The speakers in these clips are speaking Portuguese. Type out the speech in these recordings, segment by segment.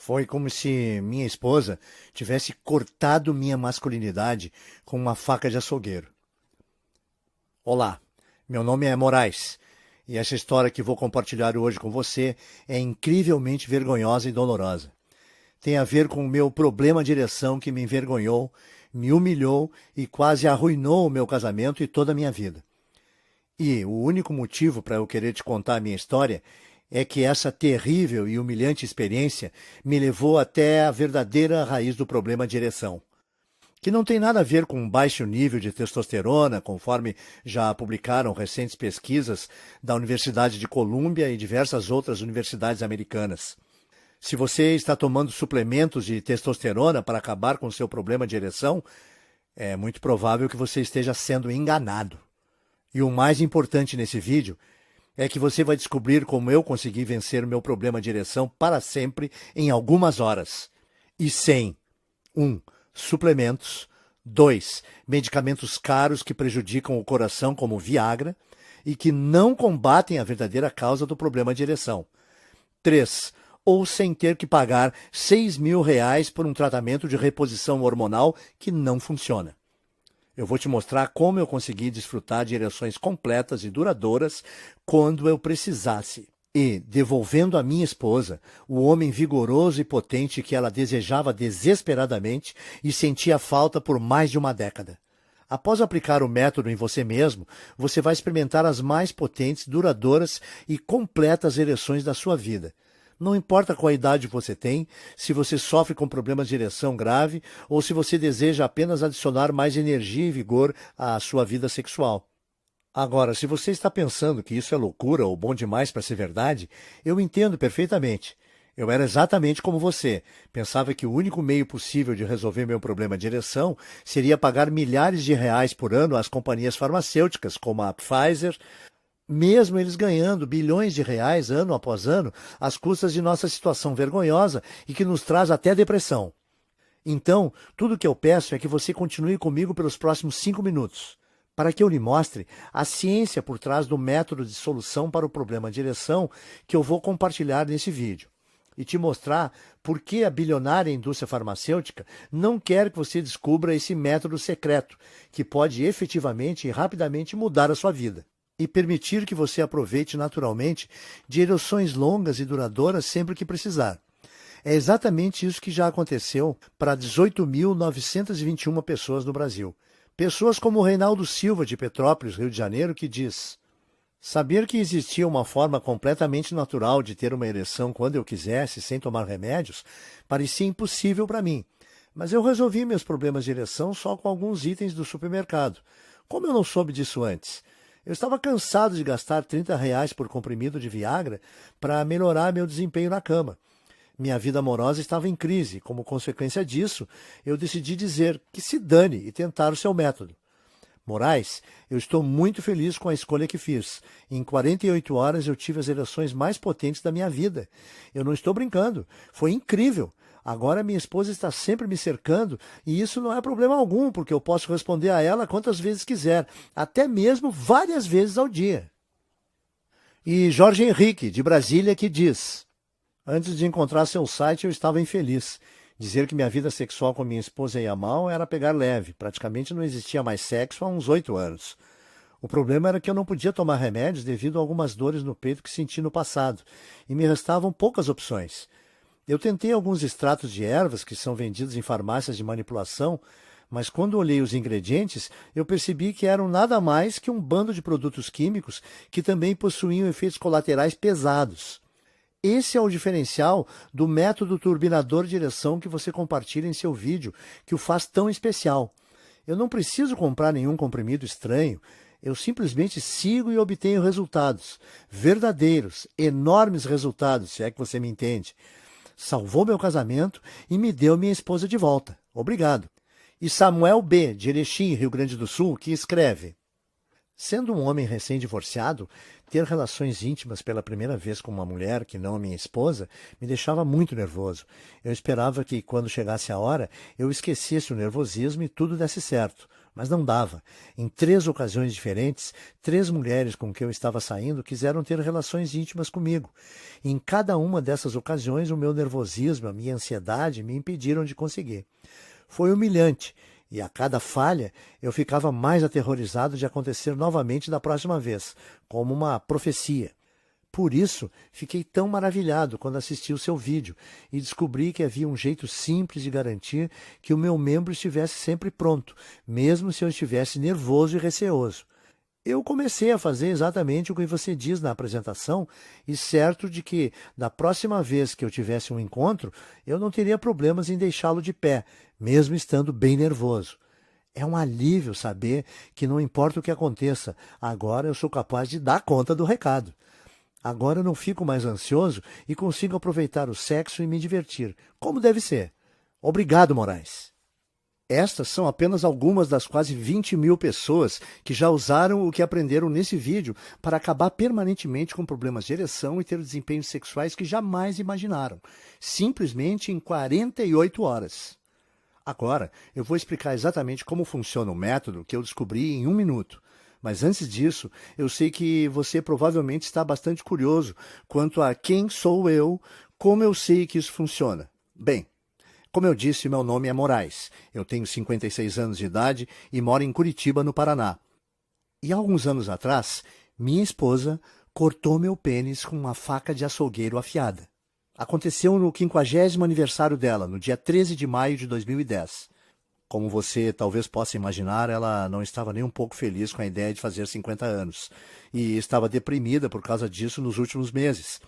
Foi como se minha esposa tivesse cortado minha masculinidade com uma faca de açougueiro. Olá, meu nome é Moraes e essa história que vou compartilhar hoje com você é incrivelmente vergonhosa e dolorosa. Tem a ver com o meu problema de ereção que me envergonhou, me humilhou e quase arruinou o meu casamento e toda a minha vida. E o único motivo para eu querer te contar a minha história é que essa terrível e humilhante experiência me levou até a verdadeira raiz do problema de ereção, que não tem nada a ver com baixo nível de testosterona, conforme já publicaram recentes pesquisas da Universidade de Colômbia e diversas outras universidades americanas. Se você está tomando suplementos de testosterona para acabar com seu problema de ereção, é muito provável que você esteja sendo enganado. E o mais importante nesse vídeo é que você vai descobrir como eu consegui vencer o meu problema de ereção para sempre em algumas horas. E sem 1. Suplementos, 2. Medicamentos caros que prejudicam o coração, como Viagra, e que não combatem a verdadeira causa do problema de ereção. 3. Ou sem ter que pagar R$6.000 por um tratamento de reposição hormonal que não funciona. Eu vou te mostrar como eu consegui desfrutar de ereções completas e duradouras quando eu precisasse. E, devolvendo à minha esposa o homem vigoroso e potente que ela desejava desesperadamente e sentia falta por mais de uma década. Após aplicar o método em você mesmo, você vai experimentar as mais potentes, duradouras e completas ereções da sua vida. Não importa qual idade você tem, se você sofre com problemas de ereção grave ou se você deseja apenas adicionar mais energia e vigor à sua vida sexual. Agora, se você está pensando que isso é loucura ou bom demais para ser verdade, eu entendo perfeitamente. Eu era exatamente como você. Pensava que o único meio possível de resolver meu problema de ereção seria pagar milhares de reais por ano às companhias farmacêuticas, como a Pfizer, mesmo eles ganhando bilhões de reais ano após ano, às custas de nossa situação vergonhosa e que nos traz até depressão. Então, tudo o que eu peço é que você continue comigo pelos próximos 5 minutos, para que eu lhe mostre a ciência por trás do método de solução para o problema de ereção que eu vou compartilhar nesse vídeo. E te mostrar por que a bilionária indústria farmacêutica não quer que você descubra esse método secreto, que pode efetivamente e rapidamente mudar a sua vida e permitir que você aproveite naturalmente de ereções longas e duradouras sempre que precisar. É exatamente isso que já aconteceu para 18.921 pessoas no Brasil. Pessoas como o Reinaldo Silva, de Petrópolis, Rio de Janeiro, que diz: saber que existia uma forma completamente natural de ter uma ereção quando eu quisesse, sem tomar remédios, parecia impossível para mim. Mas eu resolvi meus problemas de ereção só com alguns itens do supermercado. Como eu não soube disso antes? Eu estava cansado de gastar R$30 por comprimido de Viagra para melhorar meu desempenho na cama. Minha vida amorosa estava em crise. Como consequência disso, eu decidi dizer que se dane e tentar o seu método. Moraes, eu estou muito feliz com a escolha que fiz. Em 48 horas eu tive as ereções mais potentes da minha vida. Eu não estou brincando. Foi incrível. Agora minha esposa está sempre me cercando e isso não é problema algum, porque eu posso responder a ela quantas vezes quiser, até mesmo várias vezes ao dia. E Jorge Henrique, de Brasília, que diz: antes de encontrar seu site eu estava infeliz. Dizer que minha vida sexual com minha esposa ia mal era pegar leve. Praticamente não existia mais sexo há uns 8 anos. O problema era que eu não podia tomar remédios devido a algumas dores no peito que senti no passado, e me restavam poucas opções. Eu tentei alguns extratos de ervas que são vendidos em farmácias de manipulação, mas quando olhei os ingredientes, eu percebi que eram nada mais que um bando de produtos químicos que também possuíam efeitos colaterais pesados. Esse é o diferencial do método turbinador de ereção que você compartilha em seu vídeo, que o faz tão especial. Eu não preciso comprar nenhum comprimido estranho, eu simplesmente sigo e obtenho resultados, verdadeiros, enormes resultados, se é que você me entende. Salvou meu casamento e me deu minha esposa de volta. Obrigado. E Samuel B., de Erechim, Rio Grande do Sul, que escreve: sendo um homem recém-divorciado, ter relações íntimas pela primeira vez com uma mulher que não a minha esposa me deixava muito nervoso. Eu esperava que, quando chegasse a hora, eu esquecesse o nervosismo e tudo desse certo. Mas não dava. Em 3 ocasiões diferentes, 3 mulheres com quem eu estava saindo quiseram ter relações íntimas comigo. E em cada uma dessas ocasiões, o meu nervosismo, a minha ansiedade me impediram de conseguir. Foi humilhante, e a cada falha eu ficava mais aterrorizado de acontecer novamente da próxima vez, como uma profecia. Por isso, fiquei tão maravilhado quando assisti o seu vídeo e descobri que havia um jeito simples de garantir que o meu membro estivesse sempre pronto, mesmo se eu estivesse nervoso e receoso. Eu comecei a fazer exatamente o que você diz na apresentação e certo de que, da próxima vez que eu tivesse um encontro, eu não teria problemas em deixá-lo de pé, mesmo estando bem nervoso. É um alívio saber que não importa o que aconteça, agora eu sou capaz de dar conta do recado. Agora eu não fico mais ansioso e consigo aproveitar o sexo e me divertir, como deve ser. Obrigado, Moraes. Estas são apenas algumas das quase 20.000 pessoas que já usaram o que aprenderam nesse vídeo para acabar permanentemente com problemas de ereção e ter desempenhos sexuais que jamais imaginaram, simplesmente em 48 horas. Agora, eu vou explicar exatamente como funciona o método que eu descobri em 1 minuto. Mas antes disso, eu sei que você provavelmente está bastante curioso quanto a quem sou eu, como eu sei que isso funciona. Bem, como eu disse, meu nome é Moraes. Eu tenho 56 anos de idade e moro em Curitiba, no Paraná. E há alguns anos atrás, minha esposa cortou meu pênis com uma faca de açougueiro afiada. Aconteceu no 50º aniversário dela, no dia 13 de maio de 2010. Como você talvez possa imaginar, ela não estava nem um pouco feliz com a ideia de fazer 50 anos e estava deprimida por causa disso nos últimos meses.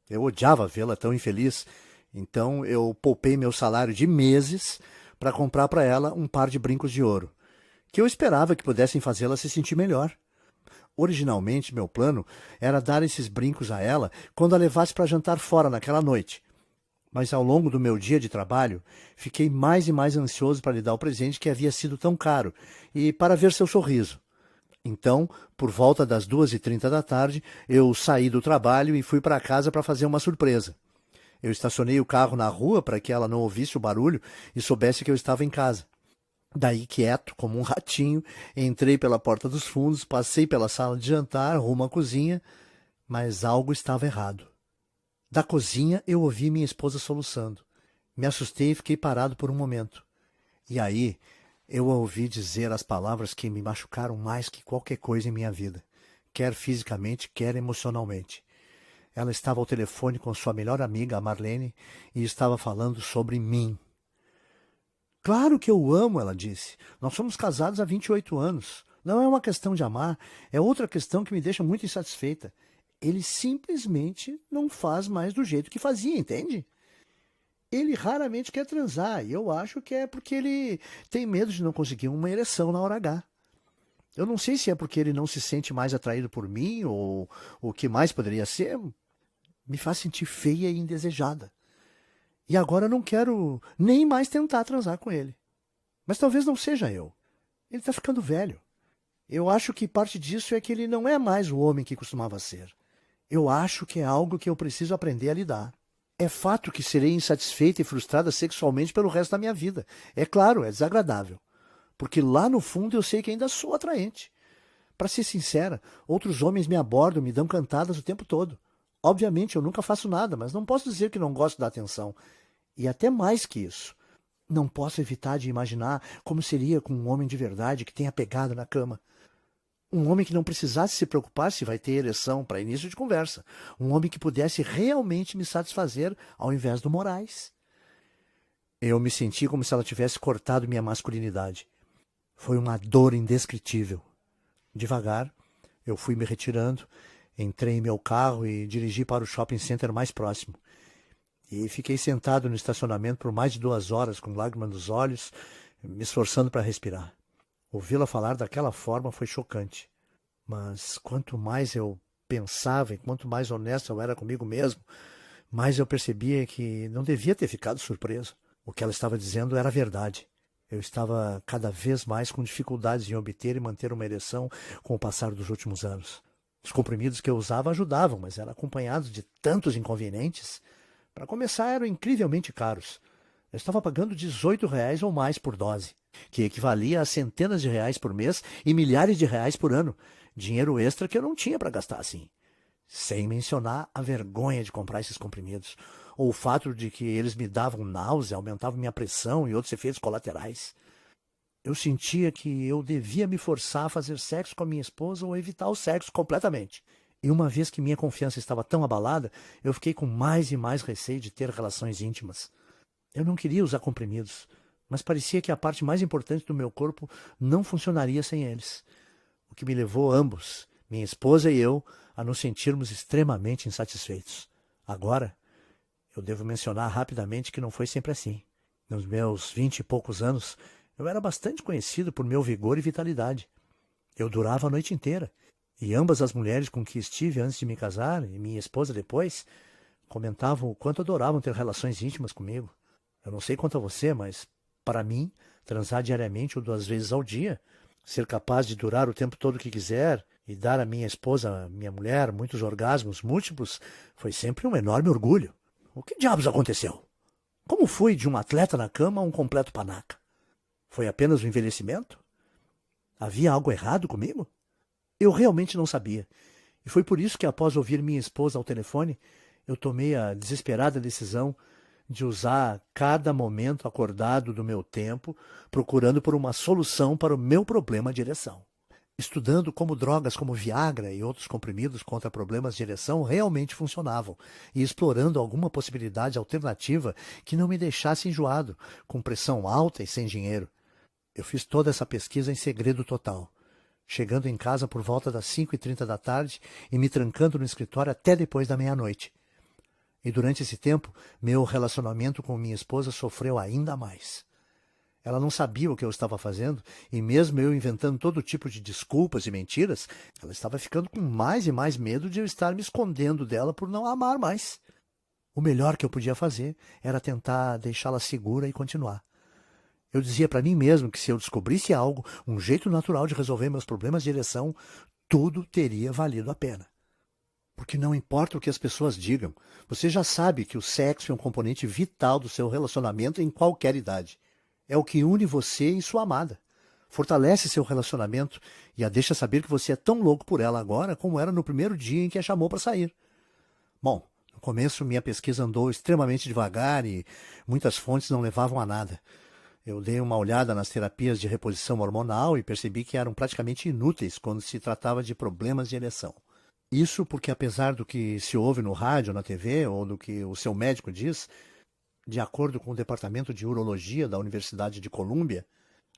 Eu odiava vê-la tão infeliz, então eu poupei meu salário de meses para comprar para ela um par de brincos de ouro, que eu esperava que pudessem fazê-la se sentir melhor. Originalmente, meu plano era dar esses brincos a ela quando a levasse para jantar fora naquela noite. Mas ao longo do meu dia de trabalho, fiquei mais e mais ansioso para lhe dar o presente que havia sido tão caro e para ver seu sorriso. Então, por volta das 2h30 da tarde, eu saí do trabalho e fui para casa para fazer uma surpresa. Eu estacionei o carro na rua para que ela não ouvisse o barulho e soubesse que eu estava em casa. Daí, quieto, como um ratinho, entrei pela porta dos fundos, passei pela sala de jantar, rumo à cozinha, mas algo estava errado. Da cozinha, eu ouvi minha esposa soluçando. Me assustei e fiquei parado por um momento. E aí, eu a ouvi dizer as palavras que me machucaram mais que qualquer coisa em minha vida, quer fisicamente, quer emocionalmente. Ela estava ao telefone com sua melhor amiga, a Marlene, e estava falando sobre mim. Claro que eu o amo, ela disse. Nós somos casados há 28 anos. Não é uma questão de amar, é outra questão que me deixa muito insatisfeita. Ele simplesmente não faz mais do jeito que fazia, entende? Ele raramente quer transar, e eu acho que é porque ele tem medo de não conseguir uma ereção na hora H. Eu não sei se é porque ele não se sente mais atraído por mim, ou o que mais poderia ser. Me faz sentir feia e indesejada. E agora eu não quero nem mais tentar transar com ele. Mas talvez não seja eu. Ele está ficando velho. Eu acho que parte disso é que ele não é mais o homem que costumava ser. Eu acho que é algo que eu preciso aprender a lidar. É fato que serei insatisfeita e frustrada sexualmente pelo resto da minha vida. É claro, é desagradável. Porque lá no fundo eu sei que ainda sou atraente. Para ser sincera, outros homens me abordam, me dão cantadas o tempo todo. Obviamente eu nunca faço nada, mas não posso dizer que não gosto da atenção. E até mais que isso. Não posso evitar de imaginar como seria com um homem de verdade que tenha pegado na cama. Um homem que não precisasse se preocupar se vai ter ereção para início de conversa. Um homem que pudesse realmente me satisfazer ao invés do Moraes. Eu me senti como se ela tivesse cortado minha masculinidade. Foi uma dor indescritível. Devagar, eu fui me retirando, entrei em meu carro e dirigi para o shopping center mais próximo. E fiquei sentado no estacionamento por mais de 2 horas, com lágrimas nos olhos, me esforçando para respirar. Ouvi-la falar daquela forma foi chocante. Mas quanto mais eu pensava e quanto mais honesto eu era comigo mesmo, mais eu percebia que não devia ter ficado surpreso. O que ela estava dizendo era verdade. Eu estava cada vez mais com dificuldades em obter e manter uma ereção com o passar dos últimos anos. Os comprimidos que eu usava ajudavam, mas eram acompanhados de tantos inconvenientes. Para começar, eram incrivelmente caros. Eu estava pagando R$ 18 ou mais por dose. que equivalia a centenas de reais por mês e milhares de reais por ano, dinheiro extra que eu não tinha para gastar assim. Sem mencionar a vergonha de comprar esses comprimidos, ou o fato de que eles me davam náusea, aumentavam minha pressão e outros efeitos colaterais. Eu sentia que eu devia me forçar a fazer sexo com a minha esposa ou evitar o sexo completamente. E uma vez que minha confiança estava tão abalada, eu fiquei com mais e mais receio de ter relações íntimas. Eu não queria usar comprimidos, mas parecia que a parte mais importante do meu corpo não funcionaria sem eles. O que me levou ambos, minha esposa e eu, a nos sentirmos extremamente insatisfeitos. Agora, eu devo mencionar rapidamente que não foi sempre assim. Nos meus 20 e poucos anos, eu era bastante conhecido por meu vigor e vitalidade. Eu durava a noite inteira, e ambas as mulheres com que estive antes de me casar, e minha esposa depois, comentavam o quanto adoravam ter relações íntimas comigo. Eu não sei quanto a você, mas, para mim, transar diariamente ou 2 vezes ao dia, ser capaz de durar o tempo todo que quiser e dar à minha esposa, minha mulher, muitos orgasmos múltiplos, foi sempre um enorme orgulho. O que diabos aconteceu? Como fui de um atleta na cama a um completo panaca? Foi apenas o envelhecimento? Havia algo errado comigo? Eu realmente não sabia. E foi por isso que, após ouvir minha esposa ao telefone, eu tomei a desesperada decisão de usar cada momento acordado do meu tempo procurando por uma solução para o meu problema de ereção. Estudando como drogas como Viagra e outros comprimidos contra problemas de ereção realmente funcionavam e explorando alguma possibilidade alternativa que não me deixasse enjoado, com pressão alta e sem dinheiro. Eu fiz toda essa pesquisa em segredo total, chegando em casa por volta das 5h30 da tarde e me trancando no escritório até depois da meia-noite. E durante esse tempo, meu relacionamento com minha esposa sofreu ainda mais. Ela não sabia o que eu estava fazendo, e mesmo eu inventando todo tipo de desculpas e mentiras, ela estava ficando com mais e mais medo de eu estar me escondendo dela por não a amar mais. O melhor que eu podia fazer era tentar deixá-la segura e continuar. Eu dizia para mim mesmo que se eu descobrisse algo, um jeito natural de resolver meus problemas de ereção, tudo teria valido a pena. Porque não importa o que as pessoas digam, você já sabe que o sexo é um componente vital do seu relacionamento em qualquer idade. É o que une você e sua amada. Fortalece seu relacionamento e a deixa saber que você é tão louco por ela agora como era no primeiro dia em que a chamou para sair. Bom, no começo minha pesquisa andou extremamente devagar e muitas fontes não levavam a nada. Eu dei uma olhada nas terapias de reposição hormonal e percebi que eram praticamente inúteis quando se tratava de problemas de ereção. Isso porque, apesar do que se ouve no rádio, na TV ou do que o seu médico diz, de acordo com o Departamento de Urologia da Universidade de Colômbia,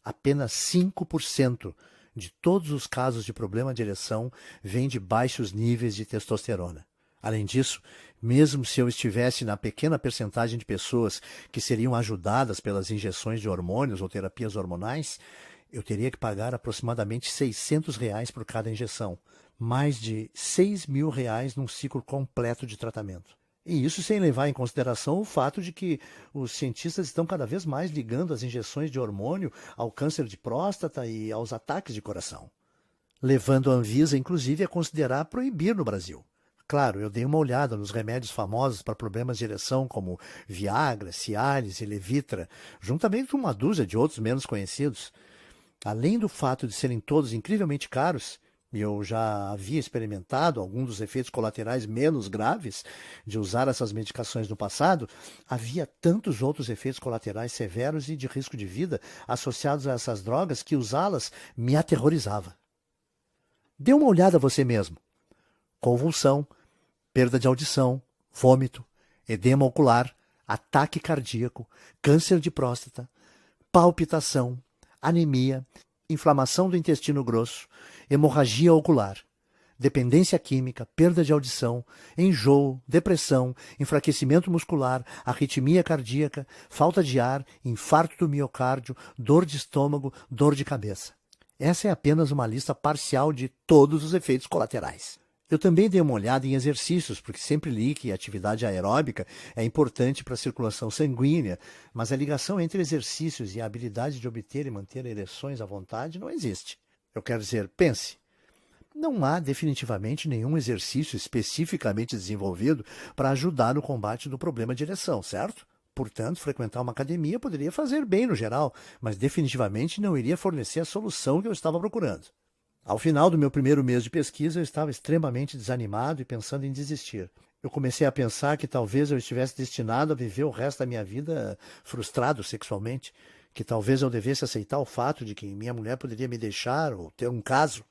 apenas 5% de todos os casos de problema de ereção vêm de baixos níveis de testosterona. Além disso, mesmo se eu estivesse na pequena percentagem de pessoas que seriam ajudadas pelas injeções de hormônios ou terapias hormonais, eu teria que pagar aproximadamente R$ 600 por cada injeção, mais de R$ 6.000 num ciclo completo de tratamento. E isso sem levar em consideração o fato de que os cientistas estão cada vez mais ligando as injeções de hormônio ao câncer de próstata e aos ataques de coração, levando a Anvisa, inclusive, a considerar proibir no Brasil. Claro, eu dei uma olhada nos remédios famosos para problemas de ereção como Viagra, Cialis e Levitra, juntamente com uma dúzia de outros menos conhecidos. Além do fato de serem todos incrivelmente caros, e eu já havia experimentado alguns dos efeitos colaterais menos graves de usar essas medicações no passado, havia tantos outros efeitos colaterais severos e de risco de vida associados a essas drogas que usá-las me aterrorizava. Dê uma olhada a você mesmo. Convulsão, perda de audição, vômito, edema ocular, ataque cardíaco, câncer de próstata, palpitação, anemia, inflamação do intestino grosso, hemorragia ocular, dependência química, perda de audição, enjoo, depressão, enfraquecimento muscular, arritmia cardíaca, falta de ar, infarto do miocárdio, dor de estômago, dor de cabeça. Essa é apenas uma lista parcial de todos os efeitos colaterais. Eu também dei uma olhada em exercícios, porque sempre li que a atividade aeróbica é importante para a circulação sanguínea, mas a ligação entre exercícios e a habilidade de obter e manter ereções à vontade não existe. Eu quero dizer, pense, não há definitivamente nenhum exercício especificamente desenvolvido para ajudar no combate do problema de ereção, certo? Portanto, frequentar uma academia poderia fazer bem no geral, mas definitivamente não iria fornecer a solução que eu estava procurando. Ao final do meu primeiro mês de pesquisa, eu estava extremamente desanimado e pensando em desistir. Eu comecei a pensar que talvez eu estivesse destinado a viver o resto da minha vida frustrado sexualmente, que talvez eu devesse aceitar o fato de que minha mulher poderia me deixar ou ter um caso.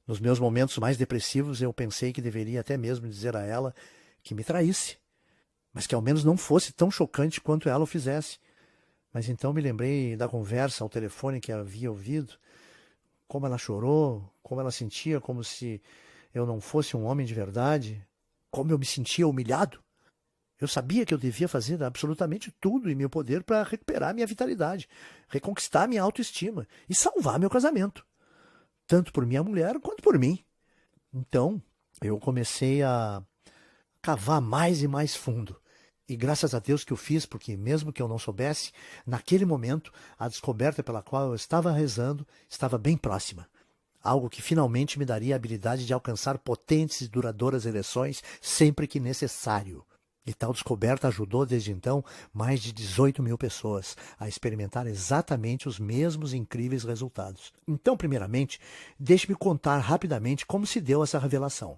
Nos meus momentos mais depressivos, eu pensei que deveria até mesmo dizer a ela que me traísse, mas que ao menos não fosse tão chocante quanto ela o fizesse. Mas então me lembrei da conversa ao telefone que havia ouvido, como ela chorou, como ela sentia como se eu não fosse um homem de verdade, como eu me sentia humilhado. Eu sabia que eu devia fazer absolutamente tudo em meu poder para recuperar minha vitalidade, reconquistar minha autoestima e salvar meu casamento, tanto por minha mulher quanto por mim. Então, eu comecei a cavar mais e mais fundo. E graças a Deus que eu fiz, porque mesmo que eu não soubesse, naquele momento, a descoberta pela qual eu estava rezando estava bem próxima. Algo que finalmente me daria a habilidade de alcançar potentes e duradouras ereções sempre que necessário. E tal descoberta ajudou desde então mais de 18 mil pessoas a experimentar exatamente os mesmos incríveis resultados. Então, primeiramente, deixe-me contar rapidamente como se deu essa revelação.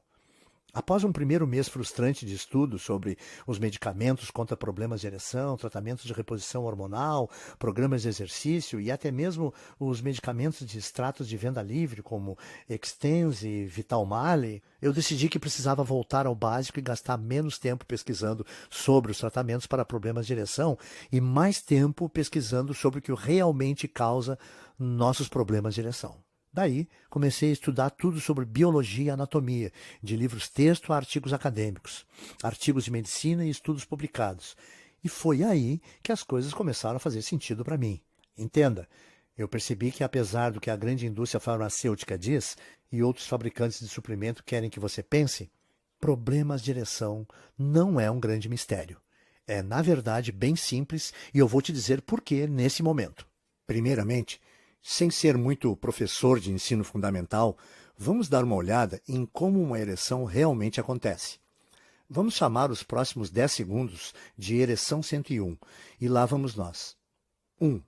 Após um primeiro mês frustrante de estudo sobre os medicamentos contra problemas de ereção, tratamentos de reposição hormonal, programas de exercício e até mesmo os medicamentos de extratos de venda livre, como Extenze e Vitalmale, eu decidi que precisava voltar ao básico e gastar menos tempo pesquisando sobre os tratamentos para problemas de ereção e mais tempo pesquisando sobre o que realmente causa nossos problemas de ereção. Daí, comecei a estudar tudo sobre biologia e anatomia, de livros-texto a artigos acadêmicos, artigos de medicina e estudos publicados. E foi aí que as coisas começaram a fazer sentido para mim. Entenda, eu percebi que apesar do que a grande indústria farmacêutica diz e outros fabricantes de suplemento querem que você pense, problemas de ereção não é um grande mistério. É, na verdade, bem simples e eu vou te dizer por que nesse momento. Primeiramente, sem ser muito professor de ensino fundamental, vamos dar uma olhada em como uma ereção realmente acontece. Vamos chamar os próximos 10 segundos de ereção 101 e lá vamos nós. 1.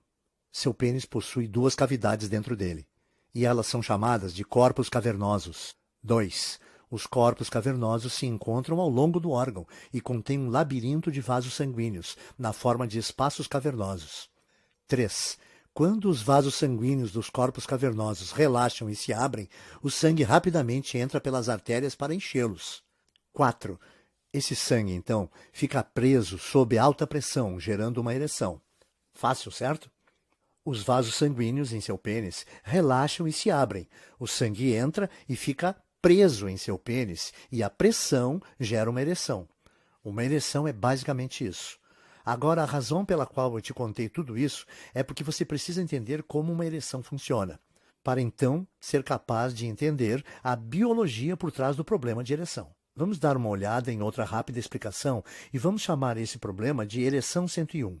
Seu pênis possui 2 cavidades dentro dele e elas são chamadas de corpos cavernosos. 2. Os corpos cavernosos se encontram ao longo do órgão e contêm um labirinto de vasos sanguíneos na forma de espaços cavernosos. 3. Quando os vasos sanguíneos dos corpos cavernosos relaxam e se abrem, o sangue rapidamente entra pelas artérias para enchê-los. 4. Esse sangue, então, fica preso sob alta pressão, gerando uma ereção. Fácil, certo? Os vasos sanguíneos em seu pênis relaxam e se abrem. O sangue entra e fica preso em seu pênis, e a pressão gera uma ereção. Uma ereção é basicamente isso. Agora, a razão pela qual eu te contei tudo isso é porque você precisa entender como uma ereção funciona, para então ser capaz de entender a biologia por trás do problema de ereção. Vamos dar uma olhada em outra rápida explicação e vamos chamar esse problema de ereção 101.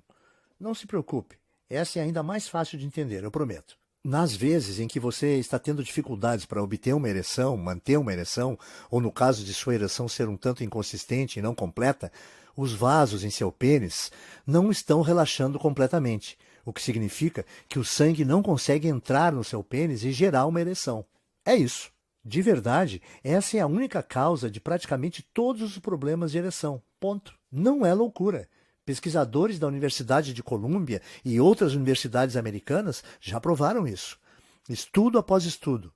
Não se preocupe, essa é ainda mais fácil de entender, eu prometo. Nas vezes em que você está tendo dificuldades para obter uma ereção, manter uma ereção, ou no caso de sua ereção ser um tanto inconsistente e não completa, os vasos em seu pênis não estão relaxando completamente, o que significa que o sangue não consegue entrar no seu pênis e gerar uma ereção. É isso. De verdade, essa é a única causa de praticamente todos os problemas de ereção. Ponto. Não é loucura. Pesquisadores da Universidade de Colômbia e outras universidades americanas já provaram isso. Estudo após estudo.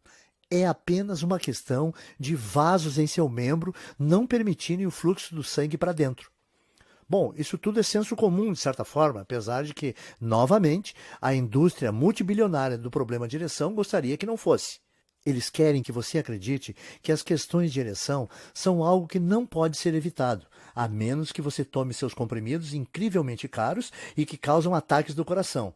É apenas uma questão de vasos em seu membro não permitirem o fluxo do sangue para dentro. Bom, isso tudo é senso comum, de certa forma, apesar de que, novamente, a indústria multibilionária do problema de ereção gostaria que não fosse. Eles querem que você acredite que as questões de ereção são algo que não pode ser evitado, a menos que você tome seus comprimidos incrivelmente caros e que causam ataques do coração.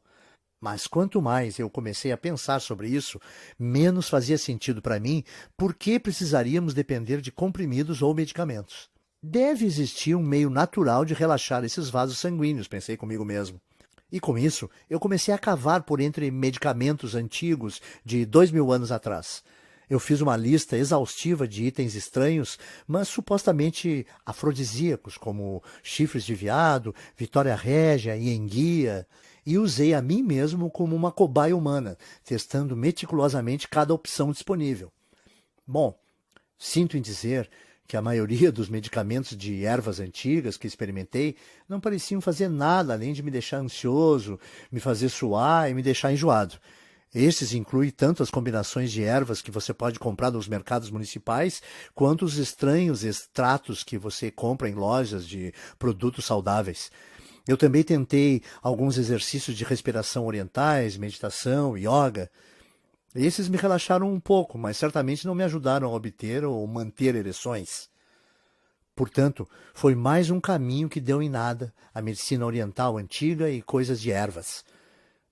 Mas quanto mais eu comecei a pensar sobre isso, menos fazia sentido para mim por que precisaríamos depender de comprimidos ou medicamentos. Deve existir um meio natural de relaxar esses vasos sanguíneos, pensei comigo mesmo. E com isso, eu comecei a cavar por entre medicamentos antigos de 2000 anos atrás. Eu fiz uma lista exaustiva de itens estranhos, mas supostamente afrodisíacos, como chifres de veado, Vitória Régia e enguia, e usei a mim mesmo como uma cobaia humana, testando meticulosamente cada opção disponível. Bom, sinto em dizer que a maioria dos medicamentos de ervas antigas que experimentei não pareciam fazer nada além de me deixar ansioso, me fazer suar e me deixar enjoado. Estes incluem tanto as combinações de ervas que você pode comprar nos mercados municipais, quanto os estranhos extratos que você compra em lojas de produtos saudáveis. Eu também tentei alguns exercícios de respiração orientais, meditação, yoga. Esses me relaxaram um pouco, mas certamente não me ajudaram a obter ou manter ereções. Portanto, foi mais um caminho que deu em nada, a medicina oriental antiga e coisas de ervas.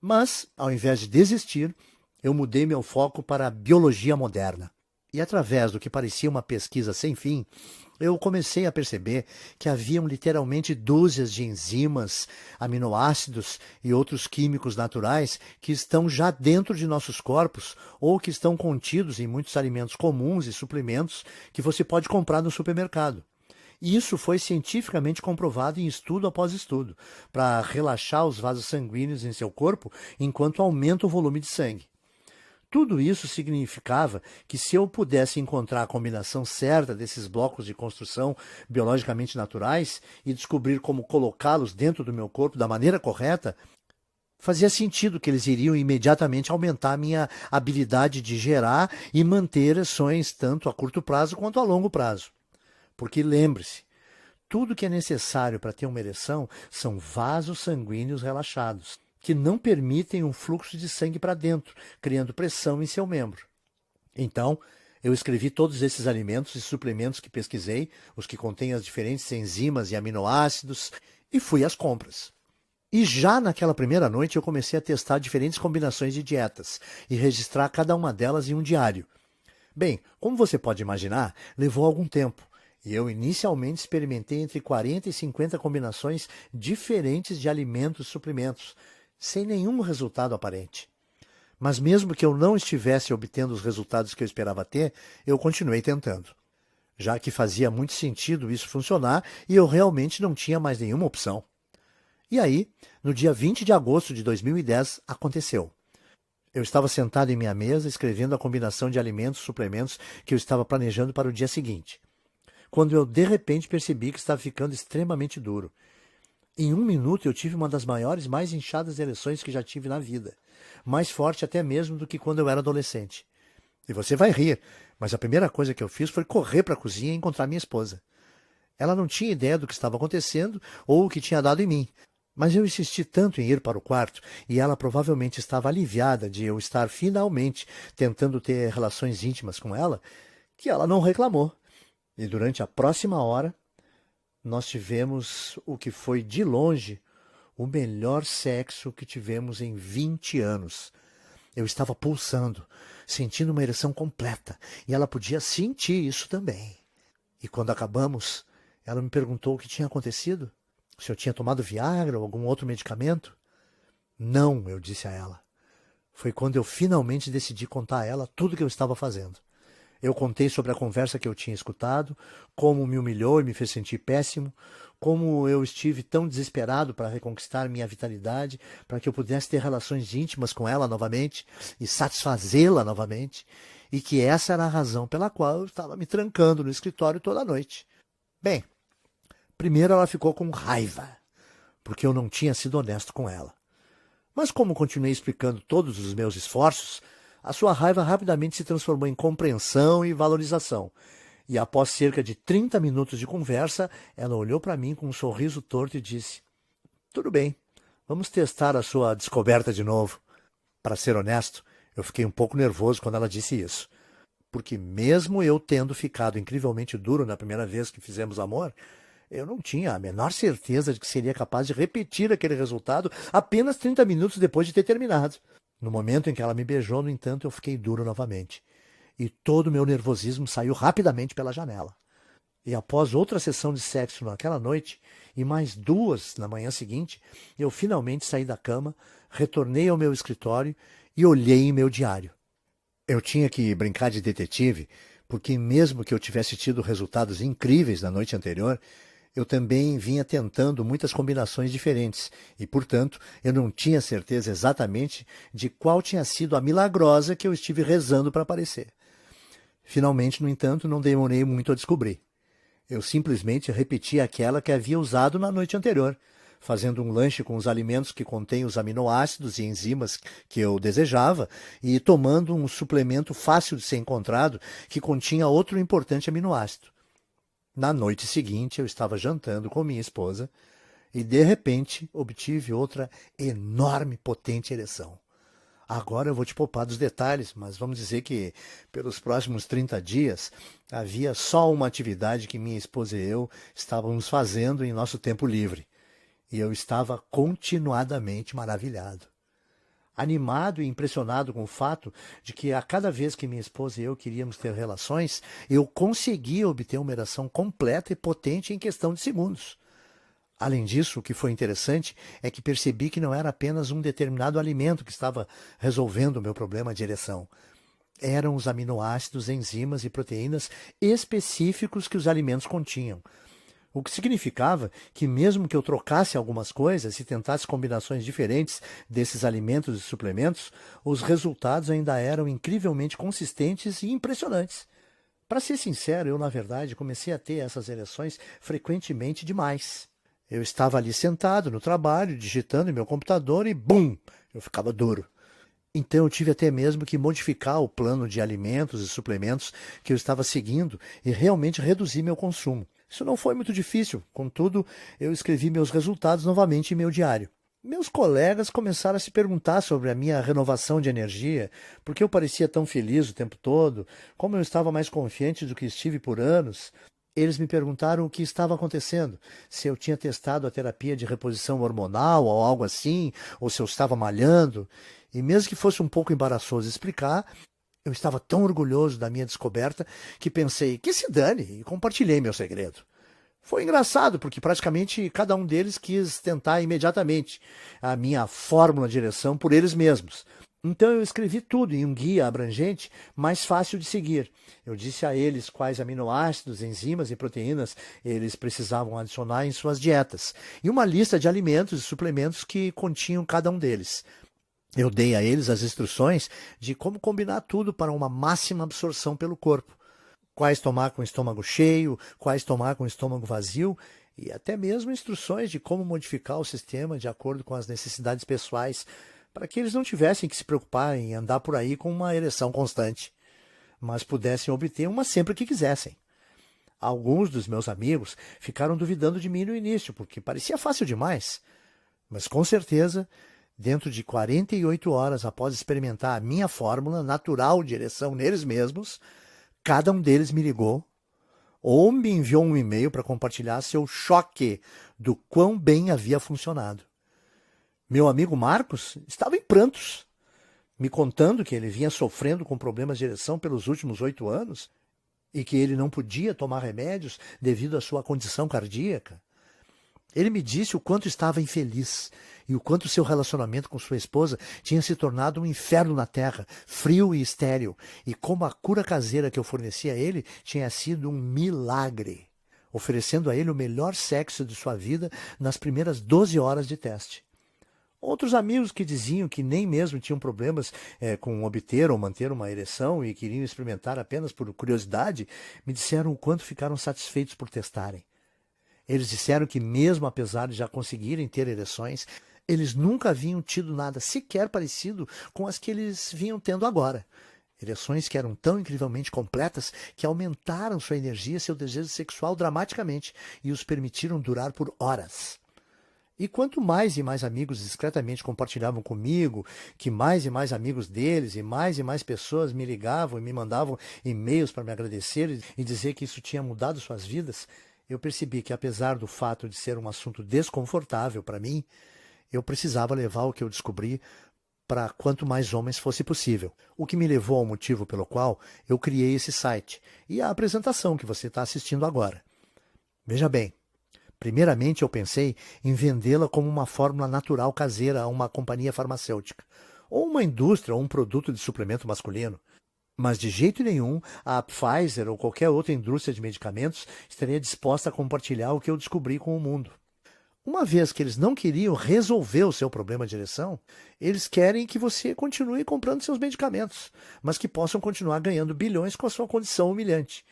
Mas, ao invés de desistir, eu mudei meu foco para a biologia moderna. E através do que parecia uma pesquisa sem fim, eu comecei a perceber que haviam literalmente dúzias de enzimas, aminoácidos e outros químicos naturais que estão já dentro de nossos corpos ou que estão contidos em muitos alimentos comuns e suplementos que você pode comprar no supermercado. E isso foi cientificamente comprovado em estudo após estudo, para relaxar os vasos sanguíneos em seu corpo enquanto aumenta o volume de sangue. Tudo isso significava que se eu pudesse encontrar a combinação certa desses blocos de construção biologicamente naturais e descobrir como colocá-los dentro do meu corpo da maneira correta, fazia sentido que eles iriam imediatamente aumentar a minha habilidade de gerar e manter ereções tanto a curto prazo quanto a longo prazo. Porque lembre-se, tudo que é necessário para ter uma ereção são vasos sanguíneos relaxados, que não permitem um fluxo de sangue para dentro, criando pressão em seu membro. Então, eu escrevi todos esses alimentos e suplementos que pesquisei, os que contêm as diferentes enzimas e aminoácidos, e fui às compras. E já naquela primeira noite eu comecei a testar diferentes combinações de dietas e registrar cada uma delas em um diário. Bem, como você pode imaginar, levou algum tempo. E eu inicialmente experimentei entre 40 e 50 combinações diferentes de alimentos e suplementos, sem nenhum resultado aparente. Mas mesmo que eu não estivesse obtendo os resultados que eu esperava ter, eu continuei tentando, já que fazia muito sentido isso funcionar e eu realmente não tinha mais nenhuma opção. E aí, no dia 20 de agosto de 2010, aconteceu. Eu estava sentado em minha mesa escrevendo a combinação de alimentos e suplementos que eu estava planejando para o dia seguinte, quando eu de repente percebi que estava ficando extremamente duro. Em 1 minuto eu tive uma das maiores, mais inchadas ereções que já tive na vida, mais forte até mesmo do que quando eu era adolescente. E você vai rir, mas a primeira coisa que eu fiz foi correr para a cozinha e encontrar minha esposa. Ela não tinha ideia do que estava acontecendo ou o que tinha dado em mim, mas eu insisti tanto em ir para o quarto e ela provavelmente estava aliviada de eu estar finalmente tentando ter relações íntimas com ela, que ela não reclamou. E durante a próxima hora, nós tivemos o que foi, de longe, o melhor sexo que tivemos em 20 anos. Eu estava pulsando, sentindo uma ereção completa, e ela podia sentir isso também. E quando acabamos, ela me perguntou o que tinha acontecido, se eu tinha tomado Viagra ou algum outro medicamento. Não, eu disse a ela. Foi quando eu finalmente decidi contar a ela tudo o que eu estava fazendo. Eu contei sobre a conversa que eu tinha escutado, como me humilhou e me fez sentir péssimo, como eu estive tão desesperado para reconquistar minha vitalidade, para que eu pudesse ter relações íntimas com ela novamente e satisfazê-la novamente, e que essa era a razão pela qual eu estava me trancando no escritório toda noite. Bem, primeiro ela ficou com raiva, porque eu não tinha sido honesto com ela. Mas como continuei explicando todos os meus esforços, a sua raiva rapidamente se transformou em compreensão e valorização. E após cerca de 30 minutos de conversa, ela olhou para mim com um sorriso torto e disse: "Tudo bem, vamos testar a sua descoberta de novo." Para ser honesto, eu fiquei um pouco nervoso quando ela disse isso. Porque mesmo eu tendo ficado incrivelmente duro na primeira vez que fizemos amor, eu não tinha a menor certeza de que seria capaz de repetir aquele resultado apenas 30 minutos depois de ter terminado. No momento em que ela me beijou, no entanto, eu fiquei duro novamente. E todo o meu nervosismo saiu rapidamente pela janela. E após outra sessão de sexo naquela noite, e mais 2 na manhã seguinte, eu finalmente saí da cama, retornei ao meu escritório e olhei em meu diário. Eu tinha que brincar de detetive, porque mesmo que eu tivesse tido resultados incríveis na noite anterior, eu também vinha tentando muitas combinações diferentes e, portanto, eu não tinha certeza exatamente de qual tinha sido a milagrosa que eu estive rezando para aparecer. Finalmente, no entanto, não demorei muito a descobrir. Eu simplesmente repeti aquela que havia usado na noite anterior, fazendo um lanche com os alimentos que contêm os aminoácidos e enzimas que eu desejava e tomando um suplemento fácil de ser encontrado que continha outro importante aminoácido. Na noite seguinte, eu estava jantando com minha esposa e, de repente, obtive outra enorme, potente ereção. Agora eu vou te poupar dos detalhes, mas vamos dizer que, pelos próximos 30 dias, havia só uma atividade que minha esposa e eu estávamos fazendo em nosso tempo livre. E eu estava continuadamente maravilhado. Animado e impressionado com o fato de que a cada vez que minha esposa e eu queríamos ter relações, eu conseguia obter uma ereção completa e potente em questão de segundos. Além disso, o que foi interessante é que percebi que não era apenas um determinado alimento que estava resolvendo o meu problema de ereção. Eram os aminoácidos, enzimas e proteínas específicos que os alimentos continham. O que significava que mesmo que eu trocasse algumas coisas e tentasse combinações diferentes desses alimentos e suplementos, os resultados ainda eram incrivelmente consistentes e impressionantes. Para ser sincero, eu, na verdade, comecei a ter essas ereções frequentemente demais. Eu estava ali sentado no trabalho, digitando em meu computador e bum! Eu ficava duro. Então eu tive até mesmo que modificar o plano de alimentos e suplementos que eu estava seguindo e realmente reduzir meu consumo. Isso não foi muito difícil, contudo, eu escrevi meus resultados novamente em meu diário. Meus colegas começaram a se perguntar sobre a minha renovação de energia, porque eu parecia tão feliz o tempo todo, como eu estava mais confiante do que estive por anos. Eles me perguntaram o que estava acontecendo, se eu tinha testado a terapia de reposição hormonal ou algo assim, ou se eu estava malhando. E mesmo que fosse um pouco embaraçoso explicar, eu estava tão orgulhoso da minha descoberta que pensei, que se dane, e compartilhei meu segredo. Foi engraçado, porque praticamente cada um deles quis tentar imediatamente a minha fórmula de ereção por eles mesmos. Então eu escrevi tudo em um guia abrangente, mais fácil de seguir. Eu disse a eles quais aminoácidos, enzimas e proteínas eles precisavam adicionar em suas dietas, e uma lista de alimentos e suplementos que continham cada um deles. Eu dei a eles as instruções de como combinar tudo para uma máxima absorção pelo corpo. Quais tomar com o estômago cheio, quais tomar com o estômago vazio, e até mesmo instruções de como modificar o sistema de acordo com as necessidades pessoais, para que eles não tivessem que se preocupar em andar por aí com uma ereção constante, mas pudessem obter uma sempre que quisessem. Alguns dos meus amigos ficaram duvidando de mim no início, porque parecia fácil demais, mas com certeza, dentro de 48 horas após experimentar a minha fórmula natural de ereção neles mesmos, cada um deles me ligou ou me enviou um e-mail para compartilhar seu choque do quão bem havia funcionado. Meu amigo Marcos estava em prantos, me contando que ele vinha sofrendo com problemas de ereção pelos últimos 8 anos e que ele não podia tomar remédios devido à sua condição cardíaca. Ele me disse o quanto estava infeliz e o quanto seu relacionamento com sua esposa tinha se tornado um inferno na terra, frio e estéril, e como a cura caseira que eu fornecia a ele tinha sido um milagre, oferecendo a ele o melhor sexo de sua vida nas primeiras 12 horas de teste. Outros amigos que diziam que nem mesmo tinham problemas com obter ou manter uma ereção e queriam experimentar apenas por curiosidade, me disseram o quanto ficaram satisfeitos por testarem. Eles disseram que mesmo apesar de já conseguirem ter ereções, eles nunca haviam tido nada sequer parecido com as que eles vinham tendo agora. Ereções que eram tão incrivelmente completas que aumentaram sua energia e seu desejo sexual dramaticamente e os permitiram durar por horas. E quanto mais e mais amigos discretamente compartilhavam comigo, que mais e mais amigos deles e mais pessoas me ligavam e me mandavam e-mails para me agradecer e dizer que isso tinha mudado suas vidas, eu percebi que, apesar do fato de ser um assunto desconfortável para mim, eu precisava levar o que eu descobri para quanto mais homens fosse possível. O que me levou ao motivo pelo qual eu criei esse site e a apresentação que você está assistindo agora. Veja bem, primeiramente eu pensei em vendê-la como uma fórmula natural caseira a uma companhia farmacêutica, ou uma indústria ou um produto de suplemento masculino. Mas de jeito nenhum a Pfizer ou qualquer outra indústria de medicamentos estaria disposta a compartilhar o que eu descobri com o mundo. Uma vez que eles não queriam resolver o seu problema de ereção, eles querem que você continue comprando seus medicamentos, mas que possam continuar ganhando bilhões com a sua condição humilhante.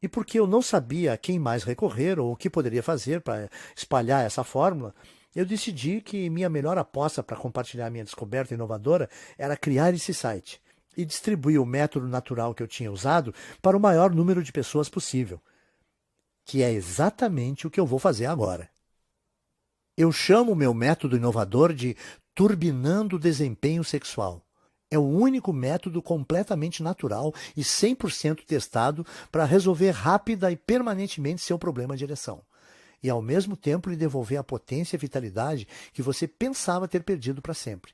E porque eu não sabia a quem mais recorrer ou o que poderia fazer para espalhar essa fórmula, eu decidi que minha melhor aposta para compartilhar minha descoberta inovadora era criar esse site e distribuir o método natural que eu tinha usado para o maior número de pessoas possível, que é exatamente o que eu vou fazer agora. Eu chamo o meu método inovador de turbinando o desempenho sexual. É o único método completamente natural e 100% testado para resolver rápida e permanentemente seu problema de ereção. E ao mesmo tempo lhe devolver a potência e vitalidade que você pensava ter perdido para sempre.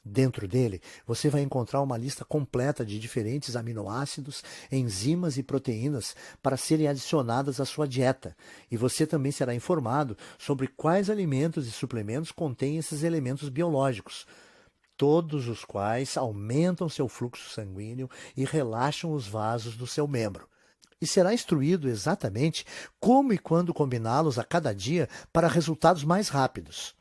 Dentro dele, você vai encontrar uma lista completa de diferentes aminoácidos, enzimas e proteínas para serem adicionadas à sua dieta. E você também será informado sobre quais alimentos e suplementos contêm esses elementos biológicos, todos os quais aumentam seu fluxo sanguíneo e relaxam os vasos do seu membro. E será instruído exatamente como e quando combiná-los a cada dia para resultados mais rápidos.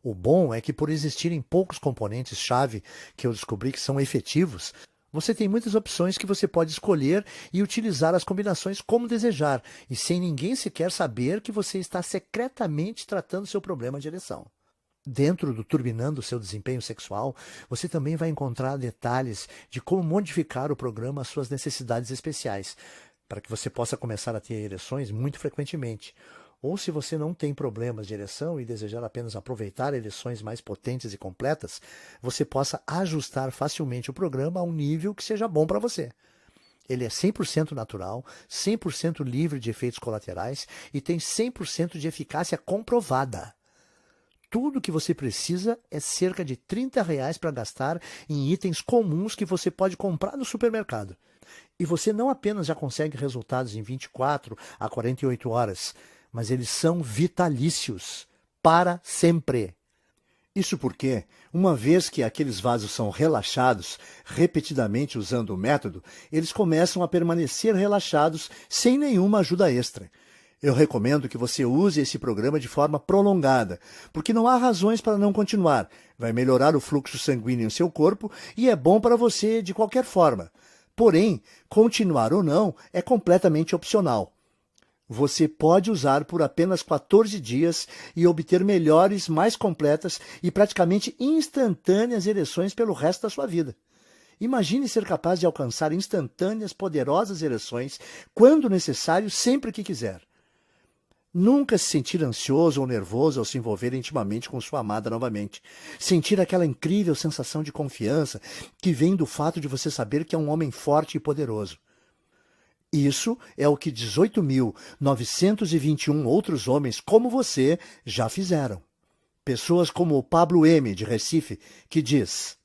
O bom é que, por existirem poucos componentes-chave que eu descobri que são efetivos, você tem muitas opções que você pode escolher e utilizar as combinações como desejar, e sem ninguém sequer saber que você está secretamente tratando seu problema de ereção. Dentro do Turbinando Seu Desempenho Sexual, você também vai encontrar detalhes de como modificar o programa às suas necessidades especiais, para que você possa começar a ter ereções muito frequentemente. Ou se você não tem problemas de ereção e desejar apenas aproveitar ereções mais potentes e completas, você possa ajustar facilmente o programa a um nível que seja bom para você. Ele é 100% natural, 100% livre de efeitos colaterais e tem 100% de eficácia comprovada. Tudo que você precisa é cerca de R$ 30 para gastar em itens comuns que você pode comprar no supermercado. E você não apenas já consegue resultados em 24 a 48 horas, mas eles são vitalícios, para sempre. Isso porque, uma vez que aqueles vasos são relaxados repetidamente usando o método, eles começam a permanecer relaxados sem nenhuma ajuda extra. Eu recomendo que você use esse programa de forma prolongada, porque não há razões para não continuar. Vai melhorar o fluxo sanguíneo em seu corpo e é bom para você de qualquer forma. Porém, continuar ou não é completamente opcional. Você pode usar por apenas 14 dias e obter melhores, mais completas e praticamente instantâneas ereções pelo resto da sua vida. Imagine ser capaz de alcançar instantâneas, poderosas ereções quando necessário, sempre que quiser. Nunca se sentir ansioso ou nervoso ao se envolver intimamente com sua amada novamente. Sentir aquela incrível sensação de confiança que vem do fato de você saber que é um homem forte e poderoso. Isso é o que 18.921 outros homens como você já fizeram. Pessoas como o Pablo M., de Recife, que diz: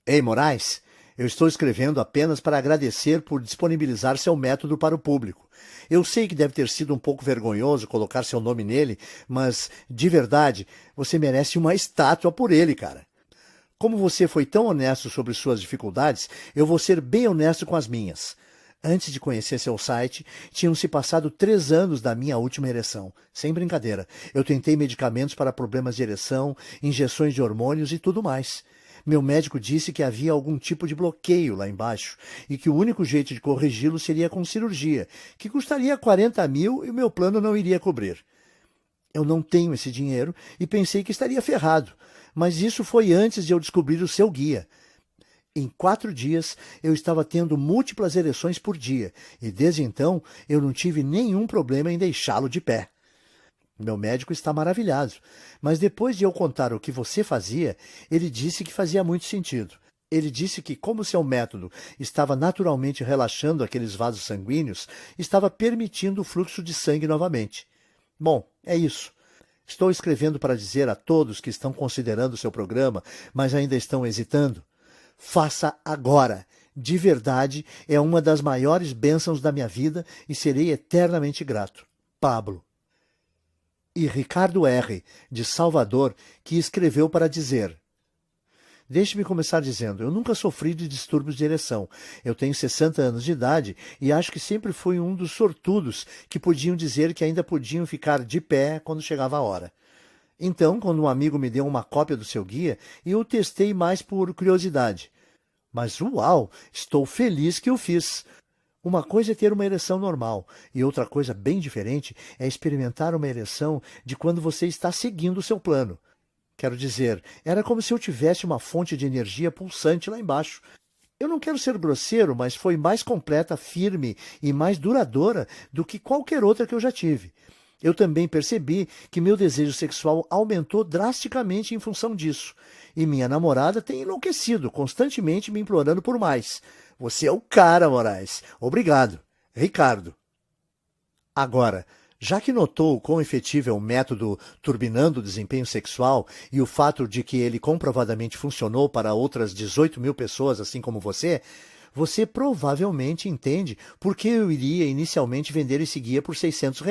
Ei, Moraes, eu estou escrevendo apenas para agradecer por disponibilizar seu método para o público. Eu sei que deve ter sido um pouco vergonhoso colocar seu nome nele, mas, de verdade, você merece uma estátua por ele, cara. Como você foi tão honesto sobre suas dificuldades, eu vou ser bem honesto com as minhas. Antes de conhecer seu site, tinham-se passado 3 anos da minha última ereção. Sem brincadeira. Eu tentei medicamentos para problemas de ereção, injeções de hormônios e tudo mais. Meu médico disse que havia algum tipo de bloqueio lá embaixo e que o único jeito de corrigi-lo seria com cirurgia, que custaria 40 mil e o meu plano não iria cobrir. Eu não tenho esse dinheiro e pensei que estaria ferrado, mas isso foi antes de eu descobrir o seu guia. Em 4 dias, eu estava tendo múltiplas ereções por dia, e desde então eu não tive nenhum problema em deixá-lo de pé. Meu médico está maravilhado, mas depois de eu contar o que você fazia, ele disse que fazia muito sentido. Ele disse que, como seu método estava naturalmente relaxando aqueles vasos sanguíneos, estava permitindo o fluxo de sangue novamente. Bom, é isso. Estou escrevendo para dizer a todos que estão considerando seu programa, mas ainda estão hesitando: faça agora. De verdade, é uma das maiores bênçãos da minha vida e serei eternamente grato. Pablo. E Ricardo R., de Salvador, que escreveu para dizer: Deixe-me começar dizendo, eu nunca sofri de distúrbios de ereção. Eu tenho 60 anos de idade e acho que sempre fui um dos sortudos que podiam dizer que ainda podiam ficar de pé quando chegava a hora. Então, quando um amigo me deu uma cópia do seu guia, eu o testei mais por curiosidade. Mas uau, estou feliz que o fiz. Uma coisa é ter uma ereção normal, e outra coisa bem diferente é experimentar uma ereção de quando você está seguindo o seu plano. Quero dizer, era como se eu tivesse uma fonte de energia pulsante lá embaixo. Eu não quero ser grosseiro, mas foi mais completa, firme e mais duradoura do que qualquer outra que eu já tive. Eu também percebi que meu desejo sexual aumentou drasticamente em função disso. E minha namorada tem enlouquecido, constantemente me implorando por mais. Você é o cara, Moraes. Obrigado. Ricardo. Agora, já que notou o quão efetivo é o método turbinando o desempenho sexual e o fato de que ele comprovadamente funcionou para outras 18 mil pessoas, assim como você provavelmente entende por que eu iria inicialmente vender esse guia por R$ 600.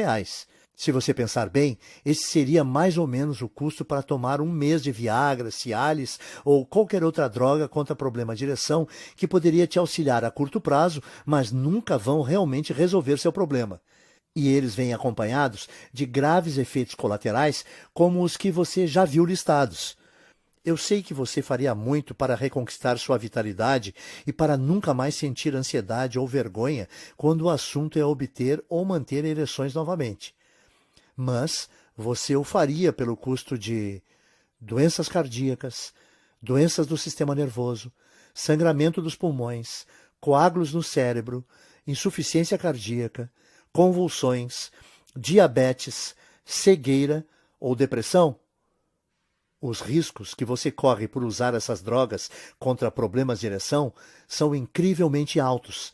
Se você pensar bem, esse seria mais ou menos o custo para tomar um mês de Viagra, Cialis ou qualquer outra droga contra problema de ereção que poderia te auxiliar a curto prazo, mas nunca vão realmente resolver seu problema. E eles vêm acompanhados de graves efeitos colaterais como os que você já viu listados. Eu sei que você faria muito para reconquistar sua vitalidade e para nunca mais sentir ansiedade ou vergonha quando o assunto é obter ou manter ereções novamente. Mas você o faria pelo custo de doenças cardíacas, doenças do sistema nervoso, sangramento dos pulmões, coágulos no cérebro, insuficiência cardíaca, convulsões, diabetes, cegueira ou depressão? Os riscos que você corre por usar essas drogas contra problemas de ereção são incrivelmente altos,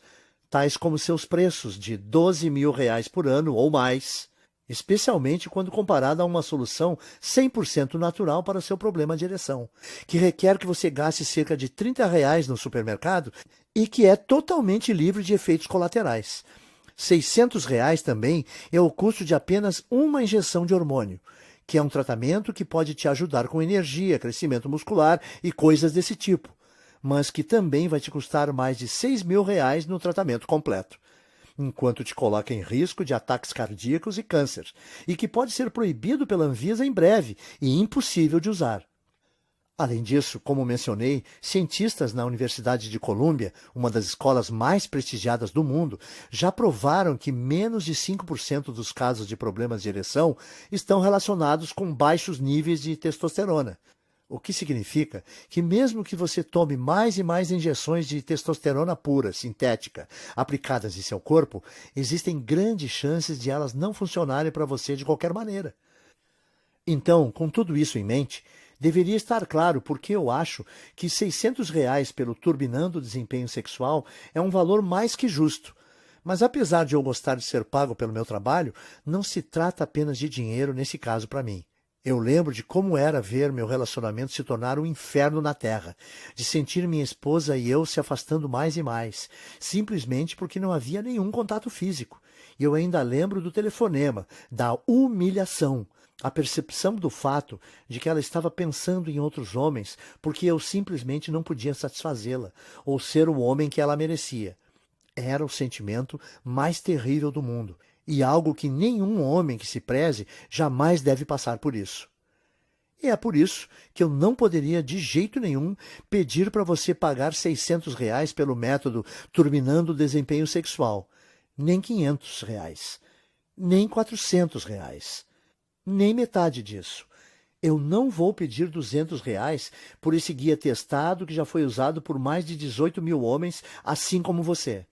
tais como seus preços de R$ 12 mil por ano ou mais, especialmente quando comparado a uma solução 100% natural para seu problema de ereção, que requer que você gaste cerca de R$ 30 no supermercado e que é totalmente livre de efeitos colaterais. R$ 600 também é o custo de apenas uma injeção de hormônio, que é um tratamento que pode te ajudar com energia, crescimento muscular e coisas desse tipo, mas que também vai te custar mais de R$ 6 mil no tratamento completo, enquanto te coloca em risco de ataques cardíacos e câncer, e que pode ser proibido pela Anvisa em breve e impossível de usar. Além disso, como mencionei, cientistas na Universidade de Colômbia, uma das escolas mais prestigiadas do mundo, já provaram que menos de 5% dos casos de problemas de ereção estão relacionados com baixos níveis de testosterona. O que significa que mesmo que você tome mais e mais injeções de testosterona pura, sintética, aplicadas em seu corpo, existem grandes chances de elas não funcionarem para você de qualquer maneira. Então, com tudo isso em mente, deveria estar claro porque eu acho que R$ 600 pelo Turbinando o Desempenho Sexual é um valor mais que justo. Mas apesar de eu gostar de ser pago pelo meu trabalho, não se trata apenas de dinheiro nesse caso para mim. Eu lembro de como era ver meu relacionamento se tornar um inferno na Terra, de sentir minha esposa e eu se afastando mais e mais, simplesmente porque não havia nenhum contato físico. E eu ainda lembro do telefonema, da humilhação, a percepção do fato de que ela estava pensando em outros homens porque eu simplesmente não podia satisfazê-la ou ser o homem que ela merecia. Era o sentimento mais terrível do mundo. E algo que nenhum homem que se preze jamais deve passar por isso. E é por isso que eu não poderia de jeito nenhum pedir para você pagar R$ 600 pelo método Turbinando o Desempenho Sexual, nem R$ 500, nem R$ 400, nem metade disso. Eu não vou pedir R$ 200 por esse guia testado que já foi usado por mais de 18 mil homens, assim como você.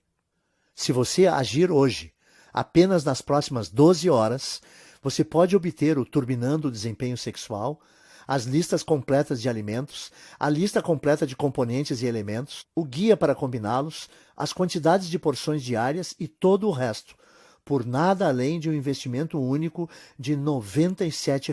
Se você agir hoje, apenas nas próximas 12 horas, você pode obter o Turbinando o Desempenho Sexual, as listas completas de alimentos, a lista completa de componentes e elementos, o guia para combiná-los, as quantidades de porções diárias e todo o resto, por nada além de um investimento único de R$ 97.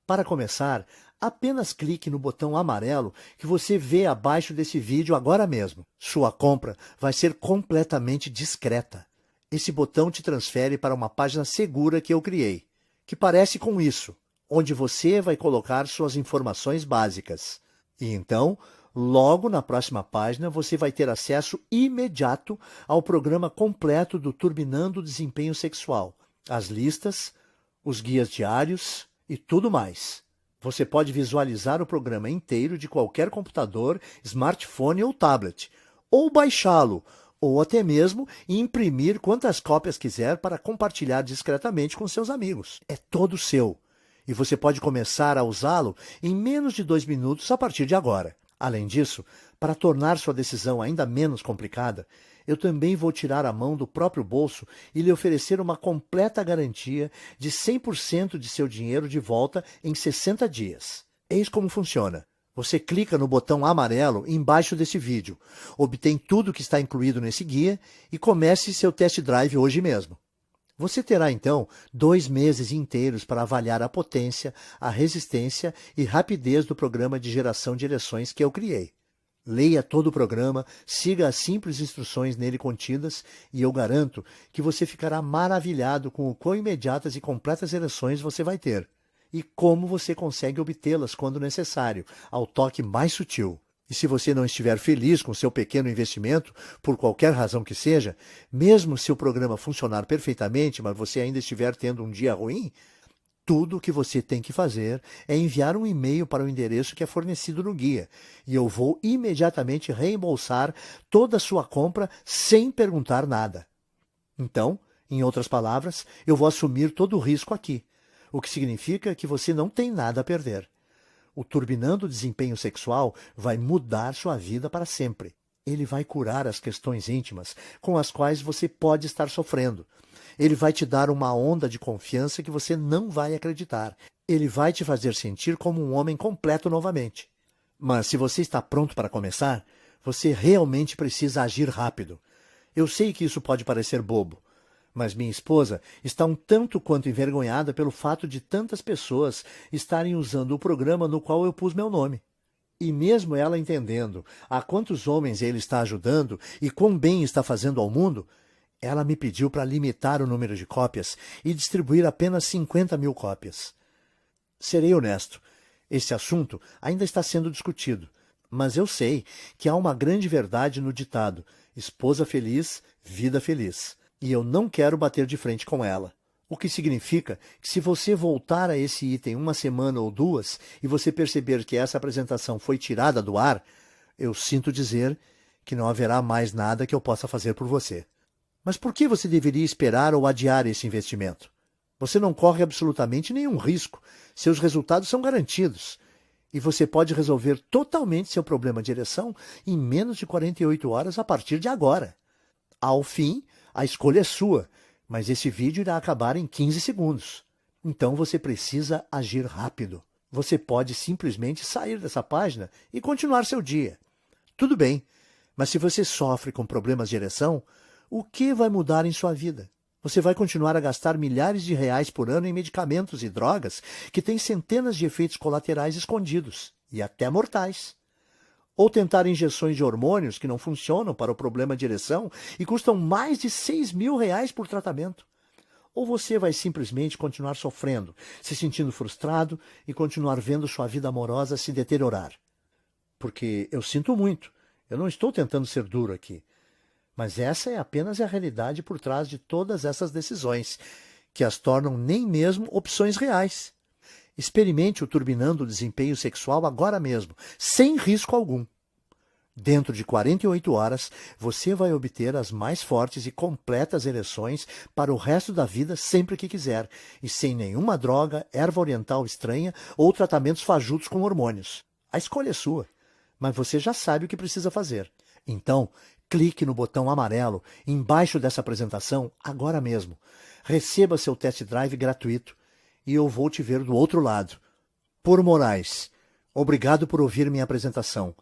Para começar, apenas clique no botão amarelo que você vê abaixo desse vídeo agora mesmo. Sua compra vai ser completamente discreta. Esse botão te transfere para uma página segura que eu criei, que parece com isso, onde você vai colocar suas informações básicas. E então, logo na próxima página, você vai ter acesso imediato ao programa completo do Turbinando o Desempenho Sexual, as listas, os guias diários e tudo mais. Você pode visualizar o programa inteiro de qualquer computador, smartphone ou tablet, ou baixá-lo, ou até mesmo imprimir quantas cópias quiser para compartilhar discretamente com seus amigos. É todo seu. E você pode começar a usá-lo em menos de 2 minutos a partir de agora. Além disso, para tornar sua decisão ainda menos complicada, eu também vou tirar a mão do próprio bolso e lhe oferecer uma completa garantia de 100% de seu dinheiro de volta em 60 dias. Eis como funciona. Você clica no botão amarelo embaixo desse vídeo, obtém tudo que está incluído nesse guia e comece seu test drive hoje mesmo. Você terá, então, 2 meses inteiros para avaliar a potência, a resistência e rapidez do programa de geração de ereções que eu criei. Leia todo o programa, siga as simples instruções nele contidas e eu garanto que você ficará maravilhado com o quão imediatas e completas ereções você vai ter e como você consegue obtê-las quando necessário, ao toque mais sutil. E se você não estiver feliz com seu pequeno investimento, por qualquer razão que seja, mesmo se o programa funcionar perfeitamente, mas você ainda estiver tendo um dia ruim, tudo o que você tem que fazer é enviar um e-mail para o endereço que é fornecido no guia, e eu vou imediatamente reembolsar toda a sua compra sem perguntar nada. Então, em outras palavras, eu vou assumir todo o risco aqui, o que significa que você não tem nada a perder. O Turbinando o Desempenho Sexual vai mudar sua vida para sempre. Ele vai curar as questões íntimas com as quais você pode estar sofrendo. Ele vai te dar uma onda de confiança que você não vai acreditar. Ele vai te fazer sentir como um homem completo novamente. Mas se você está pronto para começar, você realmente precisa agir rápido. Eu sei que isso pode parecer bobo, mas minha esposa está um tanto quanto envergonhada pelo fato de tantas pessoas estarem usando o programa no qual eu pus meu nome. E mesmo ela entendendo a quantos homens ele está ajudando e quão bem está fazendo ao mundo, ela me pediu para limitar o número de cópias e distribuir apenas 50.000 cópias. Serei honesto, esse assunto ainda está sendo discutido, mas eu sei que há uma grande verdade no ditado: esposa feliz, vida feliz. E eu não quero bater de frente com ela. O que significa que se você voltar a esse item 1 semana ou 2 e você perceber que essa apresentação foi tirada do ar, eu sinto dizer que não haverá mais nada que eu possa fazer por você. Mas por que você deveria esperar ou adiar esse investimento? Você não corre absolutamente nenhum risco. Seus resultados são garantidos. E você pode resolver totalmente seu problema de ereção em menos de 48 horas a partir de agora. Ao fim, a escolha é sua, mas esse vídeo irá acabar em 15 segundos. Então você precisa agir rápido. Você pode simplesmente sair dessa página e continuar seu dia. Tudo bem, mas se você sofre com problemas de ereção, o que vai mudar em sua vida? Você vai continuar a gastar milhares de reais por ano em medicamentos e drogas que têm centenas de efeitos colaterais escondidos, e até mortais. Ou tentar injeções de hormônios que não funcionam para o problema de ereção e custam mais de 6.000 reais por tratamento. Ou você vai simplesmente continuar sofrendo, se sentindo frustrado e continuar vendo sua vida amorosa se deteriorar. Porque eu sinto muito, eu não estou tentando ser duro aqui. Mas essa é apenas a realidade por trás de todas essas decisões, que as tornam nem mesmo opções reais. Experimente o Turbinando o Desempenho Sexual agora mesmo, sem risco algum. Dentro de 48 horas, você vai obter as mais fortes e completas ereções para o resto da vida sempre que quiser, e sem nenhuma droga, erva oriental estranha ou tratamentos fajutos com hormônios. A escolha é sua, mas você já sabe o que precisa fazer. Então, clique no botão amarelo embaixo dessa apresentação agora mesmo. Receba seu test drive gratuito e eu vou te ver do outro lado. Por Moraes, obrigado por ouvir minha apresentação.